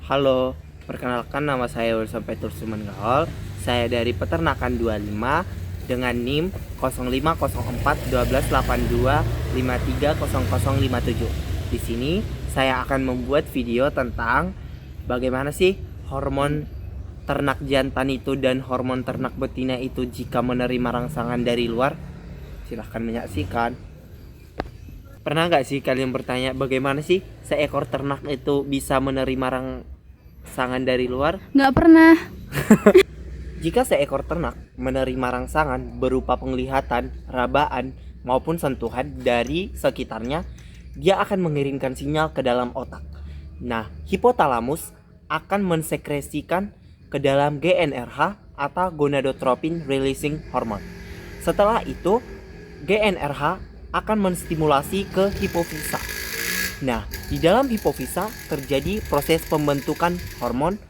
Halo, perkenalkan nama saya Wilson Petrus Sumanggaol. Saya dari Peternakan 25 dengan NIM 05041282530057. Di sini saya akan membuat video tentang bagaimana sih hormon ternak jantan itu dan hormon ternak betina itu jika menerima rangsangan dari luar. Silahkan menyaksikan. Pernah nggak sih kalian bertanya bagaimana sih seekor ternak itu bisa menerima rangsangan dari luar? Nggak pernah. Jika seekor ternak menerima rangsangan berupa penglihatan, rabaan, maupun sentuhan dari sekitarnya, dia akan mengirimkan sinyal ke dalam otak. Nah, hipotalamus akan mensekresikan ke dalam GnRH atau gonadotropin releasing hormone. Setelah itu, GnRH akan menstimulasi ke hipofisa. Nah, di dalam hipofisa terjadi proses pembentukan hormon,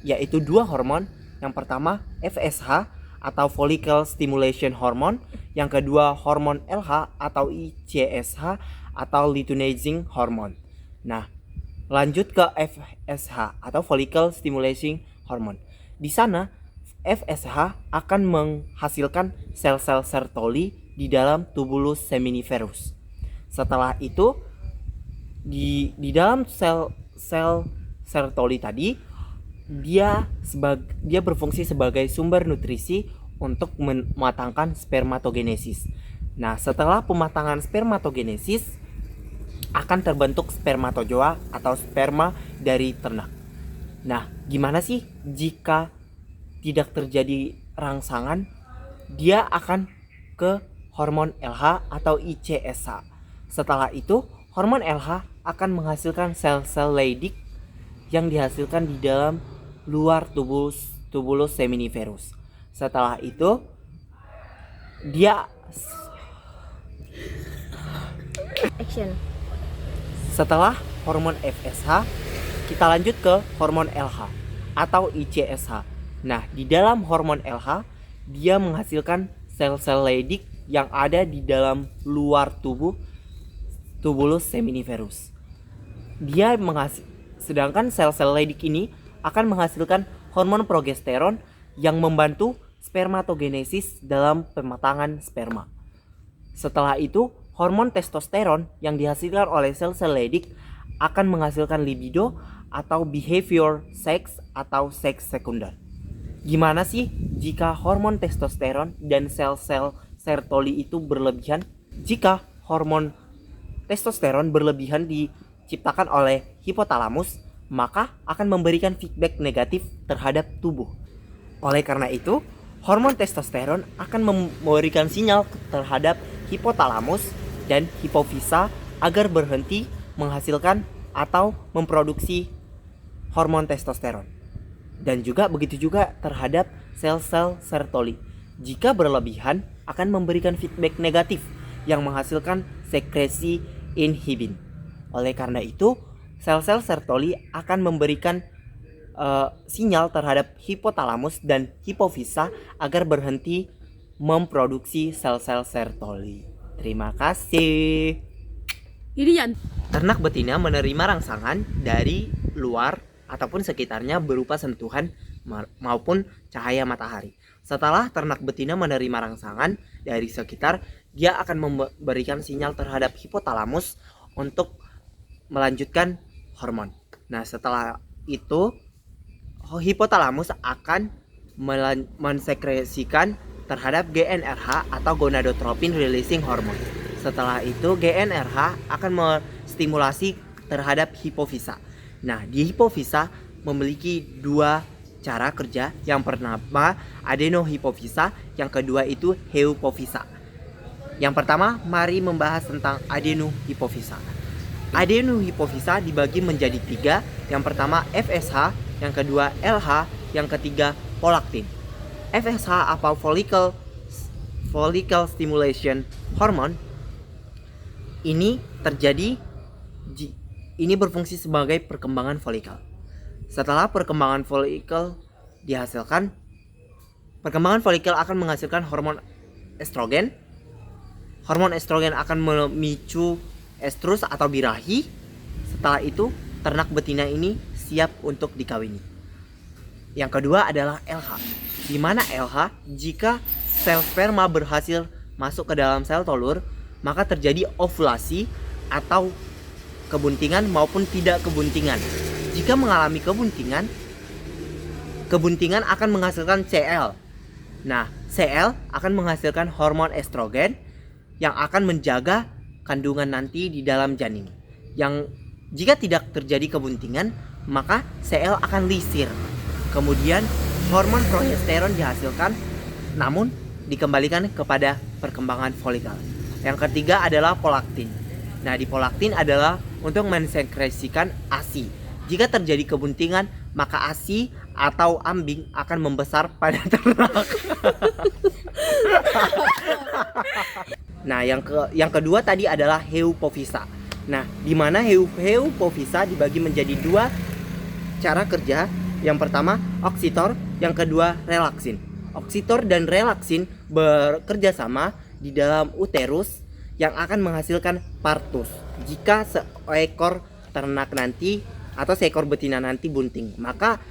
yaitu dua hormon. Yang pertama FSH atau Follicle Stimulation Hormone, yang kedua hormon LH atau ICSH atau Luteinizing Hormone. Nah, lanjut ke FSH atau Follicle Stimulation Hormone. Di sana FSH akan menghasilkan sel-sel Sertoli di dalam tubulus seminiferus. Setelah itu di dalam sel Sertoli tadi dia berfungsi sebagai sumber nutrisi untuk mematangkan spermatogenesis. Nah, setelah pematangan spermatogenesis akan terbentuk spermatozoa atau sperma dari ternak. Nah, gimana sih jika tidak terjadi rangsangan? Dia akan ke hormon LH atau ICSH. Setelah itu, hormon LH akan menghasilkan sel-sel Leydig yang dihasilkan di dalam luar tubulus seminiferus. Setelah itu, Action. setelah hormon FSH, kita lanjut ke hormon LH atau ICSH. Nah, di dalam hormon LH, dia menghasilkan sel-sel Leydig yang ada di dalam luar tubulus seminiferus. Sedangkan sel-sel Leydig ini akan menghasilkan hormon progesteron yang membantu spermatogenesis dalam pematangan sperma. Setelah itu, hormon testosteron yang dihasilkan oleh sel-sel Leydig akan menghasilkan libido atau behavior sex atau seks sekunder. Gimana sih jika hormon testosteron dan sel-sel Sertoli itu berlebihan? Jika hormon testosteron berlebihan diciptakan oleh hipotalamus, maka akan memberikan feedback negatif terhadap tubuh. Oleh karena itu, hormon testosteron akan memberikan sinyal terhadap hipotalamus dan hipofisa agar berhenti menghasilkan atau memproduksi hormon testosteron. Dan juga begitu juga terhadap sel-sel Sertoli. Jika berlebihan akan memberikan feedback negatif yang menghasilkan sekresi inhibin. Oleh karena itu, sel-sel Sertoli akan memberikan sinyal terhadap hipotalamus dan hipofisa agar berhenti memproduksi sel-sel Sertoli. Terima kasih. Jadi jangan. Ternak betina menerima rangsangan dari luar ataupun sekitarnya berupa sentuhan maupun cahaya matahari. Setelah ternak betina menerima rangsangan dari sekitar, dia akan memberikan sinyal terhadap hipotalamus untuk melanjutkan hormon. Nah, setelah itu hipotalamus akan mensekresikan terhadap GnRH atau gonadotropin releasing hormone. Setelah itu GnRH akan menstimulasi terhadap hipofisa. Nah, di hipofisa memiliki dua cara kerja. Yang pertama adenohipofisa, yang kedua itu heupofisa. Yang pertama, mari membahas tentang adenohipofisa. Adenohipofisa dibagi menjadi tiga. Yang pertama FSH, yang kedua LH, yang ketiga prolaktin. FSH atau Follicle Stimulation Hormone ini berfungsi sebagai perkembangan folikel. Setelah perkembangan folikel dihasilkan, perkembangan folikel akan menghasilkan hormon estrogen. Hormon estrogen akan memicu estrus atau birahi. Setelah itu, ternak betina ini siap untuk dikawini. Yang kedua adalah LH, di mana LH jika sel sperma berhasil masuk ke dalam sel telur, maka terjadi ovulasi atau kebuntingan maupun tidak kebuntingan. Jika mengalami kebuntingan, kebuntingan akan menghasilkan Cl. Nah, Cl akan menghasilkan hormon estrogen yang akan menjaga kandungan nanti di dalam janin. Yang jika tidak terjadi kebuntingan, maka Cl akan lisir. Kemudian hormon progesteron dihasilkan, namun dikembalikan kepada perkembangan folikel. Yang ketiga adalah prolaktin. Nah, di prolaktin adalah untuk mensekresikan ASI. Jika terjadi kebuntingan, maka ASI atau ambing akan membesar pada ternak. Nah, yang kedua tadi adalah heupofisa. Nah, di mana heupofisa dibagi menjadi dua cara kerja. Yang pertama oksitor, yang kedua relaksin. Oksitor dan relaksin bekerja sama di dalam uterus yang akan menghasilkan partus. Jika seekor ternak nanti atau seekor betina nanti bunting, maka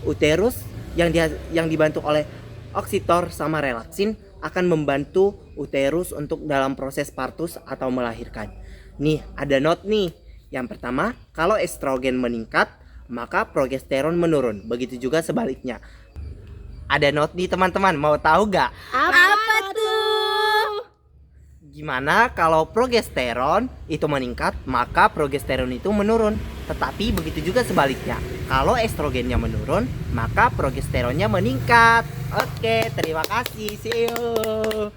uterus yang dibantu oleh oksitor sama relaksin akan membantu uterus untuk dalam proses partus atau melahirkan. Nih, ada note nih. Yang pertama, kalau estrogen meningkat, maka progesteron menurun. Begitu juga sebaliknya. Ada note nih teman-teman, mau tahu gak? Apa tuh? Gimana kalau progesteron itu meningkat, maka progesteron itu menurun. Tetapi begitu juga sebaliknya. Kalau estrogennya menurun, maka progesteronnya meningkat. Oke, terima kasih. See you.